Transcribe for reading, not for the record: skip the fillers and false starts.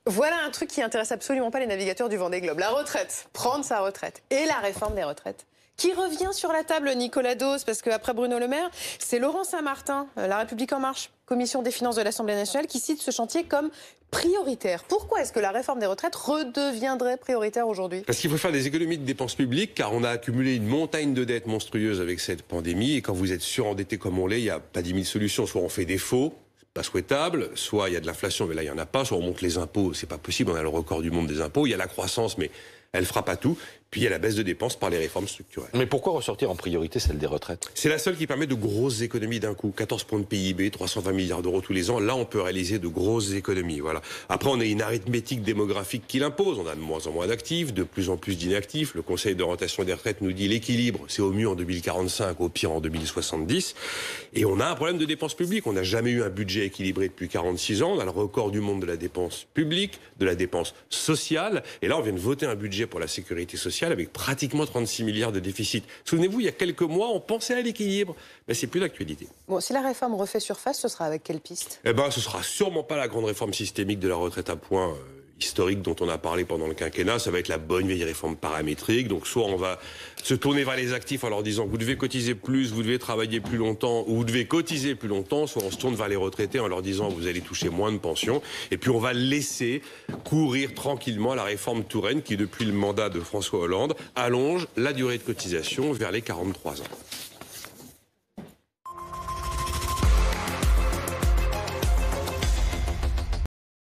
Voilà un truc qui intéresse absolument pas les navigateurs du Vendée Globe. La retraite, prendre sa retraite et la réforme des retraites. Qui revient sur la table, Nicolas Dose, parce qu'après Bruno Le Maire, c'est Laurent Saint-Martin, La République En Marche, commission des finances de l'Assemblée nationale, qui cite ce chantier comme prioritaire. Pourquoi est-ce que la réforme des retraites redeviendrait prioritaire aujourd'hui? Parce qu'il faut faire des économies de dépenses publiques, car on a accumulé une montagne de dettes monstrueuses avec cette pandémie, et quand vous êtes surendetté comme on l'est, il n'y a pas 10 000 solutions. Soit on fait des faux, pas souhaitable, soit il y a de l'inflation, mais là il n'y en a pas, soit on monte les impôts, c'est pas possible, on a le record du monde des impôts, il y a la croissance, mais elle fera pas tout. Puis il y a la baisse de dépenses par les réformes structurelles. Mais pourquoi ressortir en priorité celle des retraites? C'est la seule qui permet de grosses économies d'un coup. 14 points de PIB, 320 milliards d'euros tous les ans. Là, on peut réaliser de grosses économies. Voilà. Après, on a une arithmétique démographique qui l'impose. On a de moins en moins d'actifs, de plus en plus d'inactifs. Le Conseil d'orientation des retraites nous dit l'équilibre, c'est au mieux en 2045, au pire en 2070. Et on a un problème de dépenses publiques. On n'a jamais eu un budget équilibré depuis 46 ans. On a le record du monde de la dépense publique, de la dépense sociale. Et là, on vient de voter un budget pour la sécurité sociale avec pratiquement 36 milliards de déficit. Souvenez-vous, il y a quelques mois, on pensait à l'équilibre, mais c'est plus d'actualité. Bon, si la réforme refait surface, ce sera avec quelle piste? Eh ben, ce sera sûrement pas la grande réforme systémique de la retraite à points historique dont on a parlé pendant le quinquennat. Ça va être la bonne vieille réforme paramétrique. Donc, soit on va se tourner vers les actifs en leur disant vous devez cotiser plus, vous devez travailler plus longtemps, ou vous devez cotiser plus longtemps, soit on se tourne vers les retraités en leur disant vous allez toucher moins de pensions. Et puis, on va laisser courir tranquillement la réforme Touraine qui, depuis le mandat de François Hollande, allonge la durée de cotisation vers les 43 ans.